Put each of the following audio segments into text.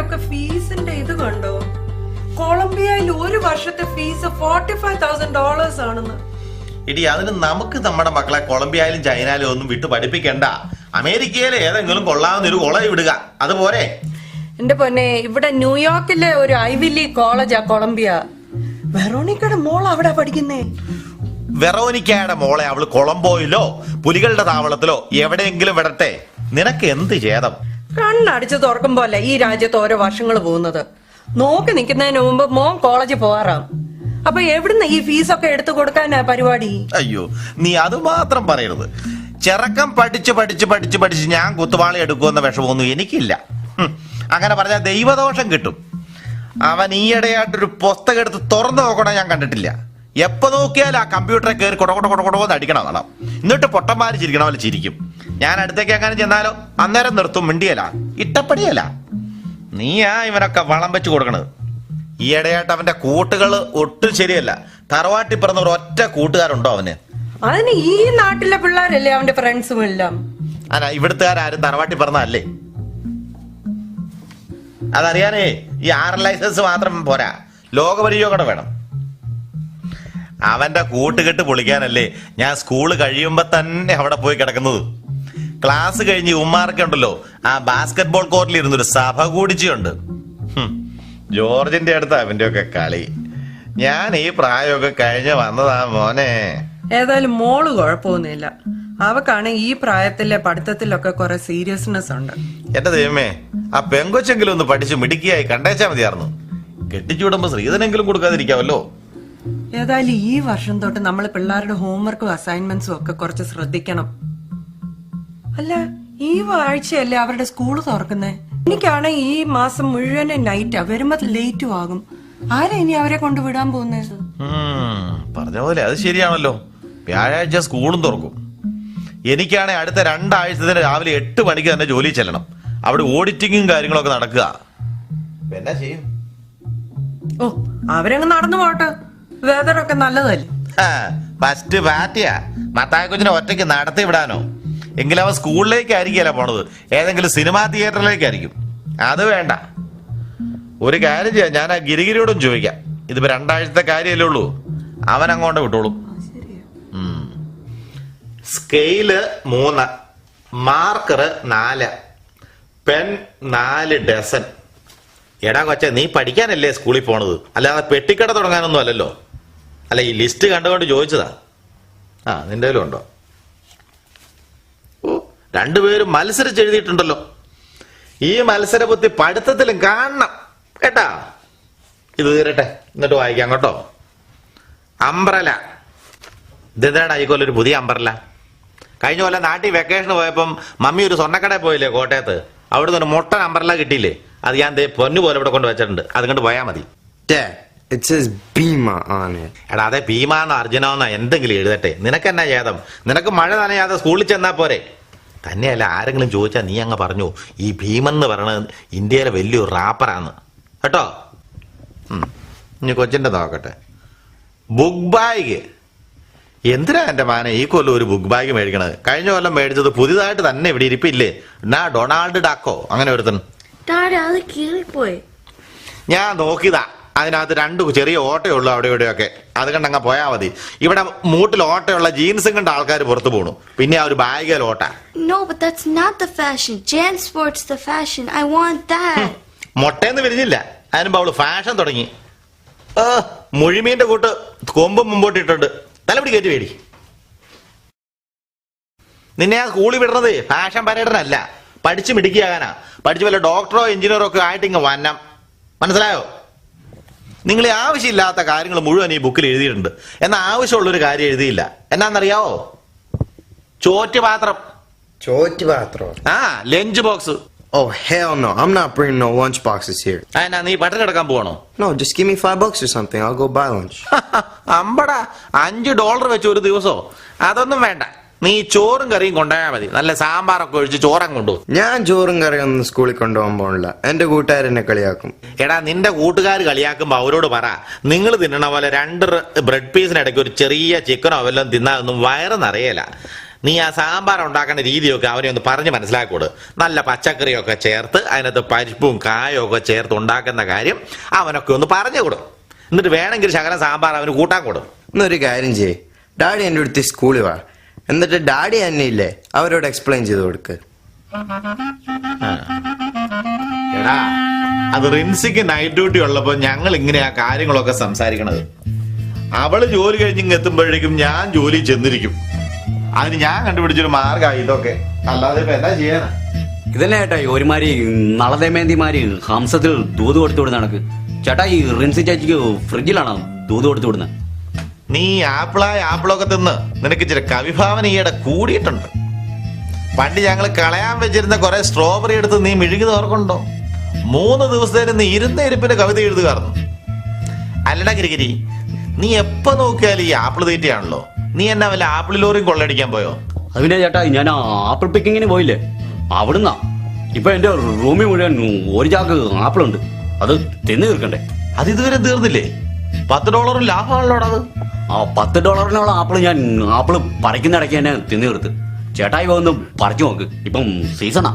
ഒക്കെ ഫീസിന്റെ ഇത് കണ്ടോ? കൊളംബിയയിൽ ഒരു വർഷത്തെ ഫീസ് $45,000 ആണെന്ന്. ഇടി അതിന് നമുക്ക് നമ്മുടെ മക്കളെ കൊളംബിയയിലും ചൈനയിലും ഒന്നും വിട്ട് പഠിപ്പിക്കണ്ട. അമേരിക്കയിലെ ഏതെങ്കിലും കൊള്ളാവുന്ന ഒരു കോളേജ് വിടുക, അതുപോലെ. എന്റെ പൊന്നെ, ഇവിടെ ന്യൂയോർക്കിലെ ഒരു ഐവി ലീഗ് കോളേജാ കൊളംബിയ. വെറോണിക്കയുടെ മോൾ അവിടെ പഠിക്കുന്നേ. വെറോനിക്കയുടെ മോളെ അവള് കൊളംബോയിലോ പുലികളുടെ താവളത്തിലോ എവിടെയെങ്കിലും വിടട്ടെ. നിനക്ക് എന്ത് ഛേദം? കണ്ണടിച്ച് തുറക്കുമ്പോല്ല ഈ രാജ്യത്ത് ഓരോ വർഷങ്ങൾ പോകുന്നത്. നോക്കി നിൽക്കുന്നതിന് മുമ്പ് മോൻ കോളേജിൽ പോകാറാം. അപ്പൊ എവിടുന്ന് ഈ ഫീസൊക്കെ എടുത്തു കൊടുക്കാനാ പരിപാടി? അയ്യോ, നീ അത് മാത്രം പറയരുത്. ചെറുക്കം പഠിച്ച് ഞാൻ കുത്തുവാളി എടുക്കുമെന്ന വിഷമൊന്നും എനിക്കില്ല. അങ്ങനെ പറഞ്ഞാൽ ദൈവദോഷം കിട്ടും. അവൻ ഈയിടെയായിട്ടൊരു പുസ്തകം എടുത്ത് തുറന്നു നോക്കണ ഞാൻ കണ്ടിട്ടില്ല. എപ്പോ നോക്കിയാൽ ആ കമ്പ്യൂട്ടറെ കയറി കൊടകൊടകൊടകൊടന്ന് അടിക്കണം കാണാം. എന്നിട്ട് പൊട്ടന്മാര് ചിരിക്കണ പോലെ ചിരിക്കും. ഞാൻ അടുത്തേക്ക് അങ്ങനെ ചെന്നാലോ അന്നേരം നിർത്തും, മിണ്ടിയല്ല, ഇട്ടപ്പടിയല്ല. നീയാ ഇവനൊക്കെ വളം വെച്ച് കൊടുക്കണത്. ഈയിടെയായിട്ട് അവന്റെ കൂട്ടുകൾ ഒട്ടും ശരിയല്ല. തറവാട്ടി പിറന്ന ഒരു ഒറ്റ കൂട്ടുകാരുണ്ടോ അവന്? അതിന് ഈ നാട്ടിലെ പിള്ളേരല്ലേ അവന്റെ ഫ്രണ്ട്സും എല്ലാം. അല്ല, ഇവിടുത്തുകാരും തറവാട്ടി പിറന്നല്ലേ? അതറിയാനേ ഈ 6 ലൈസൻസ് മാത്രം പോരാ, ലോകപരിചയം കൂടെ വേണം. അവന്റെ കൂട്ടുകെട്ട് പൊളിക്കാനല്ലേ ഞാൻ സ്കൂള് കഴിയുമ്പോ തന്നെ അവിടെ പോയി കിടക്കുന്നത്. ക്ലാസ് കഴിഞ്ഞ് ഉമ്മാർക്ക് ഉണ്ടല്ലോ ആ ബാസ്കറ്റ് ബോൾ കോർട്ടിൽ ഇരുന്നൊരു സഭ കൂടിച്ചുണ്ട്. ജോർജിന്റെ അടുത്ത് അവന്റെ ഒക്കെ കളി. ഞാൻ ഈ പ്രായമൊക്കെ കഴിഞ്ഞ് വന്നതാ മോനെ. ഏതായാലും മോള് കുഴപ്പമൊന്നുമില്ല. അവക്കാണ് ഈ പ്രായത്തിലെ പഠിത്തത്തിലൊക്കെ കുറെ സീരിയസ്നെസ് ഉണ്ട്. എന്റെ ദൈവമേ, ആ പെങ്കൊച്ചെങ്കിലും ഒന്ന് പഠിച്ച് മിടുക്കിയായി കണ്ടേച്ചാ മതിയായിരുന്നു. കെട്ടിച്ചുവിടുമ്പോ ശ്രീധനെങ്കിലും കൊടുക്കാതിരിക്കാവല്ലോ. ഏതായാലും ഈ വർഷം തൊട്ട് നമ്മൾ പിള്ളേരുടെ ഹോംവർക്കും അസൈൻമെന്റ്സും ഒക്കെ കുറച്ച് ശ്രദ്ധിക്കണം. അല്ല, ഈ ആഴ്ചയല്ലേ അവരുടെ സ്കൂള് തുറക്കുന്നേ? എനിക്കാണെ ഈ മാസം മുഴുവൻ നൈറ്റാ, വരുമ്പോ ലേറ്റും ആകും. ആരാ ഇനി അവരെ കൊണ്ട് വിടാൻ പോകുന്നത്? പറഞ്ഞ പോലെ അത് ശരിയാണല്ലോ. വ്യാഴാഴ്ച സ്കൂളും തുറക്കും. എനിക്കാണെ അടുത്ത 2 ആഴ്ചത്തിന് രാവിലെ 8 മണിക്ക് തന്നെ ജോലി ചെല്ലണം. അവിടെ ഓഡിറ്റിങ്ങും കാര്യങ്ങളൊക്കെ നടക്കുക. എന്നാ ചെയ്യും? ഓ, അവരങ്ങ് നടന്നു പോട്ടെ. വെതറൊക്കെ നല്ലതല്ലേ. ഫസ്റ്റ് പാറ്റിയാ മത്തായക്കുഞ്ഞിനെ ഒറ്റയ്ക്ക് നടത്തി വിടാനോ? എങ്കിലും അവൻ സ്കൂളിലേക്കായിരിക്കല്ല പോണത്, ഏതെങ്കിലും സിനിമാ തിയേറ്ററിലേക്കായിരിക്കും. അത് വേണ്ട. ഒരു കാര്യം ചെയ്യാം, ഞാൻ ആ ഗിരിഗിരിയോടും ചോദിക്കാം. ഇതിപ്പോ 2 ആഴ്ചത്തെ കാര്യമല്ലേ ഉള്ളൂ, അവൻ അങ്ങോട്ട് വിട്ടോളും. Scale 3, marker 4, pen 4 dozen. എടാ കൊച്ചെ, നീ പഠിക്കാനല്ലേ സ്കൂളിൽ പോണത്, അല്ലാതെ പെട്ടിക്കട തുടങ്ങാനൊന്നും അല്ലല്ലോ. അല്ല, ഈ ലിസ്റ്റ് കണ്ടുകൊണ്ട് ചോദിച്ചതാ. നിന്റെ കയ്യിലും ഉണ്ടോ? ഓ, 2 പേരും മത്സരിച്ചെഴുതിയിട്ടുണ്ടല്ലോ. ഈ മത്സരബുദ്ധി പഠിത്തത്തിലും കാണണം കേട്ടാ. ഇത് തീരട്ടെ, എന്നിട്ട് വായിക്കാം കേട്ടോ. അംബ്രല. ഇതെന്താണ് ആയിക്കോലൊരു പുതിയ അംബ്രല? കഴിഞ്ഞ കൊല്ലം നാട്ടിൽ വെക്കേഷന് പോയപ്പം മമ്മി ഒരു സ്വർണ്ണക്കടയിൽ പോയില്ലേ കോട്ടയത്ത്, അവിടെ നിന്ന് ഒരു മുട്ടൻ അംബ്രല കിട്ടിയില്ലേ? അത് ഞാൻ പൊന്നു പോലെ ഇവിടെ കൊണ്ട് വെച്ചിട്ടുണ്ട്. അത് കണ്ട് പോയാൽ മതി. It says Bima on it. എടാ, അതെ ഭീമാന്നോ അർജുനോന്നോ എന്തെങ്കിലും എഴുതട്ടെ. നിനക്കെന്നാ ഛേദം? നിനക്ക് മഴ നനയാതെ സ്കൂളിൽ ചെന്നാ പോരെ. തന്നെയല്ല, ആരെങ്കിലും ചോദിച്ചാൽ നീ അങ്ങ് പറഞ്ഞു ഈ ഭീമൻ എന്ന് പറയണത് ഇന്ത്യയിലെ വലിയൊരു റാപ്പറാന്ന് കേട്ടോ. ഇനി കൊച്ചിന്റെ നോക്കട്ടെ. Book bag. എന്തിനാ എന്റെ മാനെ ഈ കൊല്ലം ഒരു ബുക്ക് ബാഗ് മേടിക്കണത്? കഴിഞ്ഞ കൊല്ലം മേടിച്ചത് പുതിയതായിട്ട് തന്നെ ഇവിടെ ഇരിപ്പില്ലേ? ഡൊണാൾഡ് ഡക്കോ അങ്ങനെ ഒരുത്തൻ. ഞാൻ നോക്കിയതാ, അതിനകത്ത് 2 ചെറിയ ഓട്ടയുള്ളൂ അവിടെ ഇവിടെയൊക്കെ. അത് കണ്ടങ്ങ് പോയാ മതി. ഇവിടെ മൂട്ടിൽ ഓട്ടയുള്ള ജീൻസും കണ്ട ആൾക്കാർ പുറത്തു പോണു, പിന്നെ ആ ഒരു ബാഗിൽ ഓട്ട. No, but that's not the fashion. Jan Sport's the fashion. I want that. മൊട്ടേന്ന് വിരിഞ്ഞില്ല, അതിനുമ്പോ അവള് ഫാഷൻ തുടങ്ങി. മുഴുമീന്റെ കൂട്ട് കൊമ്പും മുമ്പോട്ടിട്ടുണ്ട്. തലപിടി കയറ്റി വേടി. നിന്നെ ആ സ്കൂളിൽ വിടുന്നത് ഫാഷൻ പരേഡനല്ല, പഠിച്ച് മിടുക്കിയാകാനാ. പഠിച്ച് വല്ല ഡോക്ടറോ എഞ്ചിനീയറോ ഒക്കെ ആയിട്ട് ഇങ്ങ് വന്നം. മനസ്സിലായോ? നിങ്ങൾ ആവശ്യമില്ലാത്ത കാര്യങ്ങൾ മുഴുവൻ ഈ ബുക്കിൽ എഴുതിയിട്ടുണ്ട്. എന്നാൽ ആവശ്യമുള്ളൊരു കാര്യം എഴുതിയില്ല. എന്നാന്നറിയാവോ? ചോറ്റുപാത്രം. Lunch box. Oh, hell no. I'm not bringing no lunch boxes here. എന്നാ നീ പട്ടണം എടുക്കാൻ പോകണോ? No, just give me $5 or something. I'll go buy lunch. അമ്പടാ, $5 വെച്ച് ഒരു ദിവസോ? അതൊന്നും വേണ്ട. നീ ചോറും കറിയും കൊണ്ടുപോയാൽ മതി. നല്ല സാമ്പാറൊക്കെ ഒഴിച്ച് ചോറം കൊണ്ടുപോകും. ഞാൻ ചോറും കറിയൊന്നും സ്കൂളിൽ കൊണ്ടുപോകാൻ പോണില്ല. എന്റെ കൂട്ടുകാരെന്നെ കളിയാക്കും. എടാ, നിന്റെ കൂട്ടുകാർ കളിയാക്കുമ്പോ അവരോട് പറ, നിങ്ങൾ തിന്നണ പോലെ 2 ബ്രെഡ് പീസിനിടയ്ക്ക് ഒരു ചെറിയ ചിക്കനോ വല്ലതും തിന്നാതൊന്നും വയറ് നിറയല. നീ ആ സാമ്പാർ ഉണ്ടാക്കുന്ന രീതിയൊക്കെ അവനെ ഒന്ന് പറഞ്ഞ് മനസ്സിലാക്കിക്കൊടു. നല്ല പച്ചക്കറിയൊക്കെ ചേർത്ത് അതിനകത്ത് പരിപ്പും കായും ഒക്കെ ചേർത്ത് ഉണ്ടാക്കുന്ന കാര്യം അവനൊക്കെ ഒന്ന് പറഞ്ഞു കൊടു. എന്നിട്ട് വേണമെങ്കിൽ ശകലം സാമ്പാർ അവന് കൂട്ടാൻ കൊടു. എന്നൊരു കാര്യം ചെയ്യേ, ഡാഡി എൻ്റെ അടുത്ത് സ്കൂളിൽ വാ, എന്നിട്ട് ഡാഡി തന്നെ ഇല്ലേ അവരോട് എക്സ്പ്ലെയിൻ ചെയ്ത് കൊടുക്ക്. എടാ, അത് റിൻസിക്ക് നൈറ്റ് ഡ്യൂട്ടി ഉള്ളപ്പോ ഞങ്ങൾ ഇങ്ങനെ ആ കാര്യങ്ങളൊക്കെ സംസാരിക്കണത്. അവള് ജോലി കഴിഞ്ഞിങ്ങ് എത്തുമ്പോഴേക്കും ഞാൻ ജോലി ചെന്നിരിക്കും. അതിന് ഞാൻ കണ്ടുപിടിച്ചൊരു മാർഗമായി ഇതൊക്കെ, അല്ലാതെ ഇപ്പൊ എന്താ ചെയ്യാനാ? ഇതന്നെ ചേട്ടാ ഒരുമാതിരി നളതമേന്തിമാര് ഹംസത്തിൽ ദൂത് കൊടുത്തു വിടുന്ന കണക്ക്. ചേട്ടാ ഈ റിൻസി ചേച്ചിക്ക് ഫ്രിഡ്ജിലാണോ ദൂത് കൊടുത്തു വിടുന്നത്? നീ ആപ്പിളൊക്കെ തിന്ന് നിനക്ക് ഇച്ചിരി കവിഭാവന ഈയിടെ കൂടിയിട്ടുണ്ട്. പണ്ട് ഞങ്ങൾ കളയാൻ വെച്ചിരുന്ന കുറെ സ്ട്രോബെറി എടുത്ത് നീ മിഴുകി ഓർക്കുന്നുണ്ടോ? 3 ദിവസത്തേന് നീ ഇരുന്ന ഇരിപ്പിന്റെ കവിത എഴുതുകാർന്നു. അല്ലടാ ഗിരിഗിരി, നീ എപ്പോ നോക്കിയാലും ഈ ആപ്പിൾ തീറ്റയാണല്ലോ. നീ എന്നാ വല്ല ആപ്പിൾ ലോറിയും കൊള്ളടിക്കാൻ പോയോ? അതിനെ ചേട്ടാ ഞാൻ ആപ്പിൾ പിക്കിങ്ങിന് പോയില്ലേ, അവിടുന്നാ ഇപ്പൊ എന്റെ റൂമിൽ മുഴുവൻ ഒരു ചാക്ക് ആപ്പിളുണ്ട്. അത് തിന്നു തീർക്കണ്ടേ? അത് ഇതുവരെ തീർന്നില്ലേ? $10 ലാഭമാണല്ലോടാ അത്. ആ $10 ആപ്പിള് ഞാൻ ആപ്പിള് പറിക്കുന്ന ഇടയ്ക്ക് തന്നെ തിന്നു തീർത്ത്. ചേട്ടായി ഒന്ന് പറിച്ചു നോക്ക്, ഇപ്പം സീസണാ.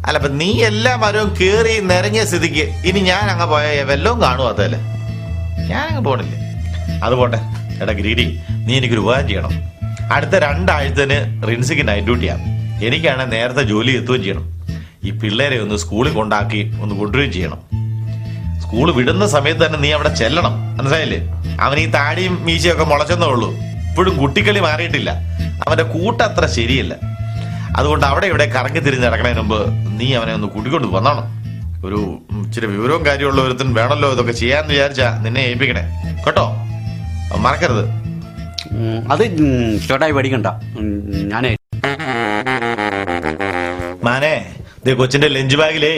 അല്ല, അപ്പൊ നീ എല്ലാ മരവും കേറി നിറങ്ങിയ സ്ഥിതിക്ക് ഇനി ഞാൻ അങ്ങ് പോയ വല്ലതും കാണുവാത്തല്ലേ? ഞാൻ അങ്ങ് പോണില്ലേ? അത് പോട്ടെ. എടാ ഗിരിഗിരി, നീ എനിക്കൊരു ഉപകാരം ചെയ്യണം. അടുത്ത 2 ആഴ്ചന് റിൻസിക്ക് നൈറ്റ് ഡ്യൂട്ടിയാണ്. എനിക്കാണെങ്കിൽ നേരത്തെ ജോലി എത്തുകയും ചെയ്യണം. ഈ പിള്ളേരെ ഒന്ന് സ്കൂളിൽ കൊണ്ടാക്കി ഒന്ന് കൊണ്ടുവരികയും ചെയ്യണം. സ്കൂൾ വിടുന്ന സമയത്ത് തന്നെ നീ അവിടെ ചെല്ലണം, മനസ്സിലായില്ലേ? അവൻ ഈ താടിയും മീശയൊക്കെ മുളച്ചെന്നേ ഉള്ളൂ, ഇപ്പോഴും കുട്ടിക്കളി മാറിയിട്ടില്ല. അവന്റെ കൂട്ടത്ര ശരിയല്ല. അതുകൊണ്ട് അവിടെ ഇവിടെ കറങ്ങി തിരിഞ്ഞ് നടക്കണതിന് മുമ്പ് നീ അവനെ ഒന്ന് കൂട്ടിക്കൊണ്ട് വന്നോണം. ഒരു ഇച്ചിരി വിവരവും കാര്യമുള്ള ഒരുത്തൻ വേണമല്ലോ ഇതൊക്കെ ചെയ്യാന്ന് വിചാരിച്ചാ നിന്നെ ഏൽപ്പിക്കണേ കേട്ടോ, മറക്കരുത്. അത് ചേട്ടായി പഠിക്കണ്ട, ഞാനേ. മാനേ, ദേ കൊച്ചിന്റെ ലഞ്ച് ബാഗിലേ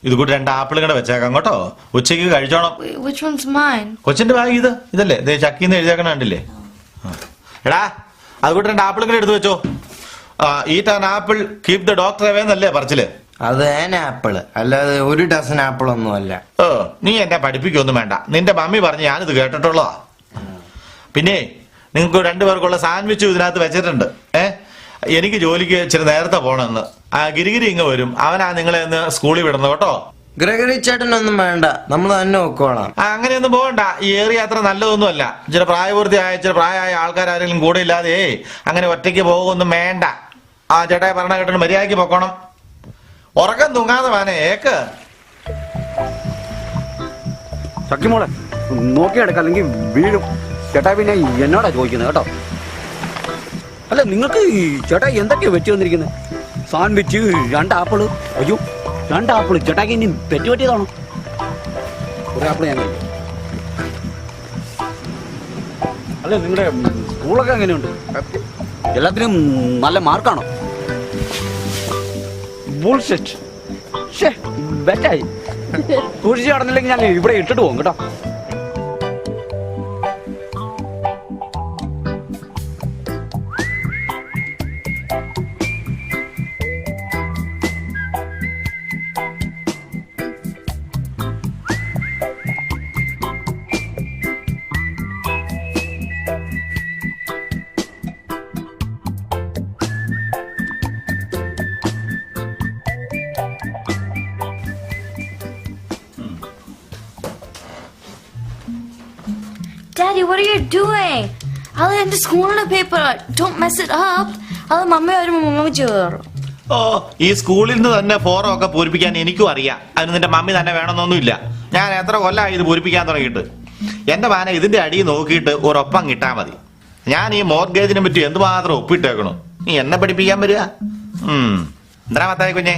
ഇത് കൂടി 2 ആപ്പിൾ കൂടെ വെച്ചേക്കാം കേട്ടോ. ഉച്ചയ്ക്ക് കഴിച്ചോണം. Which one's mine? കൊച്ചിന്റെ ബാഗ് ഇതല്ലേ? ദേ ചക്കിന്ന് എഴുതിയേക്കണ കണ്ടില്ലേ? എടാ, അത് കൂടി 2 ആപ്പിൾ കൂടെ എടുത്തു വെച്ചോ. Eat an apple keep the doctor away എന്നല്ലേ പറച്ചില്? അത് ആപ്പിള് അല്ലാതെ 1 ഡസൻ ആപ്പിളൊന്നും അല്ല. നീ എന്നെ പഠിപ്പിക്കൊന്നും വേണ്ട, നിന്റെ മമ്മി പറഞ്ഞ് ഞാനിത് കേട്ടിട്ടുള്ളതാ. പിന്നെ നിങ്ങൾക്ക് 2 പേർക്കുള്ള സാൻഡ്വിച്ച് ഇതിനകത്ത് വെച്ചിട്ടുണ്ട്. എനിക്ക് ജോലിക്ക് ഇച്ചിരി നേരത്തെ പോണെന്ന്. ഗിരിഗിരി ഇങ്ങ് വരും, അവനാ നിങ്ങളെ ഒന്ന് സ്കൂളിൽ വിടുന്നത് കേട്ടോ. ഗ്രഗറി ചേട്ടനൊന്നും വേണ്ട, നമ്മൾ തന്നെ നോക്കോളാം. അങ്ങനെയൊന്നും പോകണ്ട. ഈ ഏറിയ അത്ര നല്ലതൊന്നുമല്ല. ചില പ്രായമായ ആൾക്കാരെങ്കിലും കൂടെ ഇല്ലാതെ അങ്ങനെ ഒറ്റയ്ക്ക് പോകുമൊന്നും വേണ്ട. ആ ചേട്ടായി പറഞ്ഞ കേട്ടോ, മര്യാദയ്ക്ക് പൊക്കോണം. ഉറക്കം തൂങ്ങാതെ വാനേ ഏക്ക്. സഖ്യമോളെ നോക്കിയെടുക്ക, അല്ലെങ്കിൽ വീഴും. ചേട്ടാ പിന്നെ എന്നോടാ ചോദിക്കുന്നത് കേട്ടോ. അല്ല നിങ്ങൾക്ക് ചേട്ടായി എന്തൊക്കെയാ വെച്ച് വന്നിരിക്കുന്നത്? Sandwich, 2 apple. അയ്യോ, 2 ആപ്പിള് ചേട്ടാക്കി ഇനി പറ്റിയതാണോ? 1 ആപ്പിള് ഞാൻ കഴിക്കും. അല്ല നിങ്ങളുടെ സ്കൂളൊക്കെ എങ്ങനെയുണ്ട്? എല്ലാത്തിനും നല്ല മാർക്കാണോ? ബുൾഷിറ്റ്. ബെറ്റായി. സൂക്ഷിച്ച് നടന്നില്ലെങ്കിൽ ഞാൻ ഇവിടെ ഇട്ടിട്ട് പോകും കേട്ടോ. Daddy, what are you doing? I'll end the school in the paper. Don't mess it up. I'll mummy or mummy jor. ഓ, ഈ സ്കൂളിൽ നിന്ന് തന്നെ ഫോറം ഒക്കെ പൂരിപ്പിക്കാൻ എനിക്കും അറിയാം. അതിന് നിന്റെ മമ്മി തന്നെ വേണമെന്നൊന്നുമില്ല. ഞാൻ എത്ര കൊല്ലമായി ഇത് പൂരിപ്പിക്കാൻ തുടങ്ങിയിട്ട്. എന്റെ മാന ഇതിന്റെ അടി നോക്കിയിട്ട് ഒരൊപ്പം കിട്ടാൻ മതി. ഞാൻ ഈ മോർഗേജിനെ പറ്റി എന്തുമാത്രം ഒപ്പിട്ടേക്കണു. നീ എന്നെ പഠിപ്പിക്കാൻ വരിക? എന്താ മത്തായി കുഞ്ഞെ,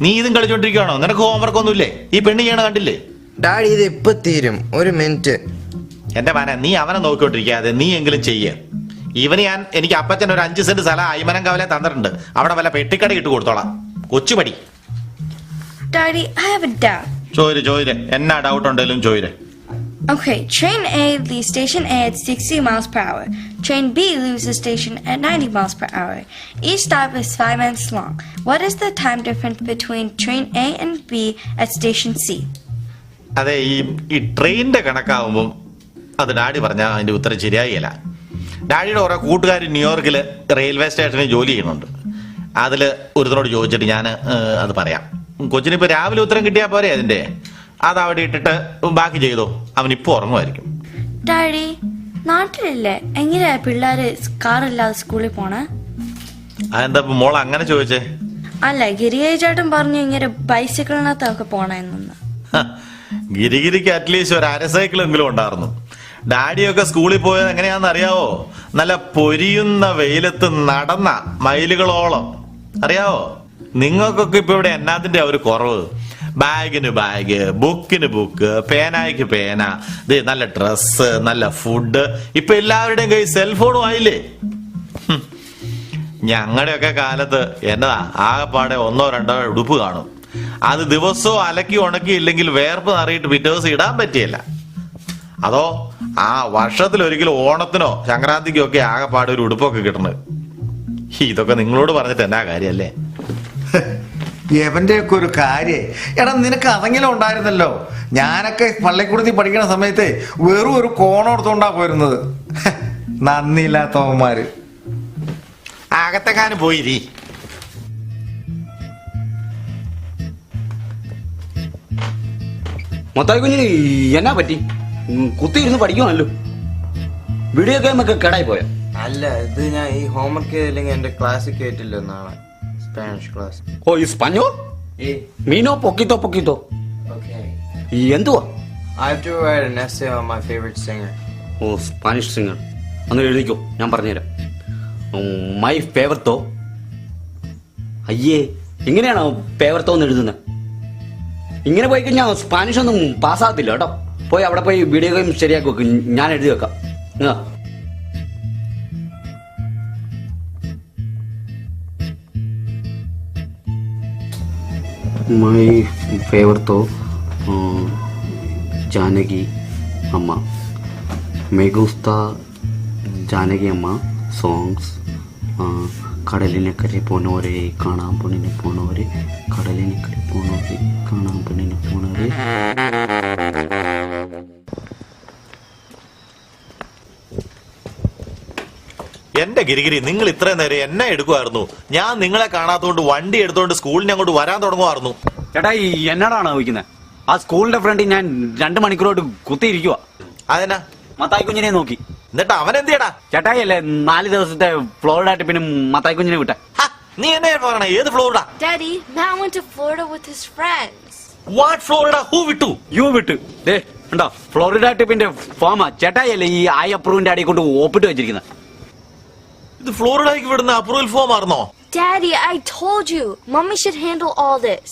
നീ ഇതും കളിച്ചോണ്ടിരിക്കുകയാണോ? നിനക്ക് ഹോംവർക്ക് ഒന്നുമില്ലേ? ഈ പെണ്ണ് ചെയ്യണ കണ്ടില്ലേ? ഡാഡി ഇത് ഇപ്പൊ തീരും, 1 മിനിറ്റ്. എന്റെ മാന, നീ അവനെ നോക്കിക്കൊണ്ടിരിക്കാതെ നീ എങ്കിലും ചെയ്യ. ഇവന് എനിക്ക് അപ്പച്ചൻ ഒരു 5 സെന്റ് സ്ഥലം അയ്മനം കവലെ തന്നിട്ടുണ്ട്. അവിടെ വല്ല പെട്ടിക്കട ഇട്ട് കൊടുത്തോളാം. കൊച്ചുപടി. Daddy, I have a doubt. ചോദിരെ എന്നാ ഡൗട്ട് ഉണ്ടെങ്കിലും ചോദിരെ. Okay, train A leaves station A at 60 miles per hour. Train B leaves the station at 90 miles per hour. Each stop is 5 minutes long. What is the time difference between train A and B at station C? അതെ, ഈ ട്രെയിനിന്റെ കണക്കാവുമ്പം അത് daddy പറഞ്ഞാൽ അതിന്റെ ഉത്തരം ശരിയായില്ല. ഡാഡിയുടെ കുറെ കൂട്ടുകാർ ന്യൂയോർക്കിൽ റെയിൽവേ സ്റ്റേഷനിൽ ജോലി ചെയ്യുന്നുണ്ട്. അതിൽ ഒരുത്തനോട് ചോദിച്ചിട്ട് ഞാൻ അത് പറയാം. കൊച്ചിനിപ്പോൾ രാവിലെ ഉത്തരം കിട്ടിയാൽ പോരെ അതിന്റെ, അത് അവിടെ ഇട്ടിട്ട് ബാക്കി ചെയ്തോ. അവൻ ഇപ്പോൾ ഉറങ്ങുമായിരിക്കും. ഡാഡി, നാട്ടിലില്ലേ എങ്ങനെയാ പിള്ളേര് കാറില്ലാതെ സ്കൂളിൽ പോണേ? അതെന്താ മോൾ അങ്ങനെ ചോദിച്ചേ? അല്ല, ഗിരിയേച്ചേട്ടൻ പറഞ്ഞു ഇങ്ങനെ ബൈസിക്കിളിനകത്തൊക്കെ പോണെന്ന്. ഗിരിഗിരിക്ക് അറ്റ്ലീസ്റ്റ് ഒരു അര സൈക്കിളെങ്കിലും ഉണ്ടായിരുന്നു. ഡാഡിയൊക്കെ സ്കൂളിൽ പോയത് എങ്ങനെയാന്ന് അറിയാവോ? നല്ല പൊരിയുന്ന വെയിലത്ത് നടന്ന മൈലുകളോളം. അറിയാവോ? നിങ്ങൾക്കൊക്കെ ഇപ്പൊ ഇവിടെ എന്നാത്തിന്റെ ഒരു കുറവ്? ബാഗിന് ബാഗ്, ബുക്കിന് ബുക്ക്, പേനായ്ക്ക് പേന, നല്ല ഡ്രസ്സ്, നല്ല ഫുഡ്. ഇപ്പൊ എല്ലാവരുടെയും കൈ സെൽഫോണും ആയില്ലേ. ഞങ്ങളുടെയൊക്കെ കാലത്ത് എന്നതാ ആകെപ്പാടെ 1 or 2 ഉടുപ്പ് കാണും. അത് ദിവസവും അലക്കി ഉണക്കി ഇല്ലെങ്കിൽ വേർപ്പ് നിറയിട്ട് പിറ്റേ ദിവസം ഇടാൻ പറ്റിയല്ല. അതോ ആ വർഷത്തിലൊരിക്കലും ഓണത്തിനോ സംക്രാന്തിക്കോ ഒക്കെ ആകെപ്പാടെ ഒരു ഉടുപ്പൊക്കെ കിട്ടണത്. ഇതൊക്കെ നിങ്ങളോട് പറഞ്ഞിട്ട് എന്നാ കാര്യല്ലേ? എവന്റെ ഒക്കെ ഒരു കാര്യം. എടാ, നിനക്ക് അതെങ്കിലും ഉണ്ടായിരുന്നല്ലോ. ഞാനൊക്കെ പള്ളിക്കൂടത്തിൽ പഠിക്കുന്ന സമയത്ത് വെറും ഒരു കോണോടത്തോണ്ടാ പോയിരുന്നത്. നന്ദിയില്ലാത്തവന്മാര്. അകത്തെങ്ങാനും പോയിരി. മൊത്തായി കുഞ്ഞിന് എന്നാ പറ്റി? കുത്തിയിരുന്ന് പഠിക്കുമല്ലോ. വീഡിയോ ഗെയിമൊക്കെ കേടായി പോയോ? അല്ല, ഇത് ഞാൻ ഈ ഹോംവർക്ക് ചെയ്തില്ലെങ്കിൽ എന്റെ ക്ലാസ്സിൽ കേട്ടില്ല നാളെ, സ്പാനിഷ് ക്ലാസ്. ഓ, ഈ സ്പാഞ്ഞോൾ മീനോ പൊക്കിത്തോ പൊക്കിത്തോ എന്തുവാ? I have to write an essay on my favorite singer. ഓ, സ്പാനിഷ് സിംഗർ. അന്ന് എഴുതിക്കോ, ഞാൻ പറഞ്ഞുതരാം. മൈ ഫേവർത്തോ. അയ്യേ, എങ്ങനെയാണോ ഫേവർത്തോ എന്ന് എഴുതുന്നത്? ഇങ്ങനെ പോയി കഴിഞ്ഞാൽ സ്പാനിഷ് ഒന്നും പാസ്സാകത്തില്ല കേട്ടോ. പോയി അവിടെ പോയി വീഡിയോ ഗെയിം ശരിയാക്കി വെക്കും, ഞാൻ എഴുതി വെക്കാം. മൈ ഫേവർത്തോ ജാനകി അമ്മ. മേ ഗുസ്ത ജാനകി അമ്മ സോങ്സ്. കടലിനക്കരെ പോണവരെ കാണാൻ പെണ്ണിനെ പോണവരെ, കടലിനക്കരെ പോണവരെ കാണാൻ പെണ്ണിനെ പോണവരെ. എന്റെ ഗിരിഗിരി, നിങ്ങൾ ഇത്രയും നേരം എന്നെ എടുക്കുമായിരുന്നു. ഞാൻ നിങ്ങളെ കാണാത്തോണ്ട് വണ്ടി എടുത്തോണ്ട് സ്കൂളിന് അങ്ങോട്ട് വരാൻ തുടങ്ങുമായിരുന്നു. ചേട്ടാ, ഈ എന്നോടാണ് ചോദിക്കുന്നത്? ആ സ്കൂളിന്റെ ഫ്രണ്ടിൽ ഞാൻ 2 മണിക്കൂറോട്ട് കുത്തിയിരിക്കുക. അതെന്നാ? മത്തായി കുഞ്ഞിനെ നോക്കി. എന്നിട്ട് അവൻ എന്തിയടാ? ചേട്ടായി അല്ലേ 4 ദിവസത്തെ ഫ്ലോറിഡ ട്രിപ്പിനും മത്തായി കുഞ്ഞിനെ വിട്ടെ. നീ എന്നെ പറയണ ഏത് Florida? Daddy, Matt went to Florida with his friends. What Florida? Who വിട്ടു? യു വിട്ട്. ദേ ഉണ്ടോ ഫ്ലോറിഡ ട്രിപ്പിന്റെ ഫോമാ. ചേട്ടായി അല്ലേ ഈ ഐ അപ്രൂവിന്റെ അടി കൊണ്ട് ഒപ്പിട്ട് വെച്ചിരിക്കുന്നത്. ഇത് ഫ്ലോറിഡയ്ക്ക് വിടുന്ന അപ്രൂവൽ ഫോം ആയിരുന്നോ? Daddy, I told you, Mommy should handle all this.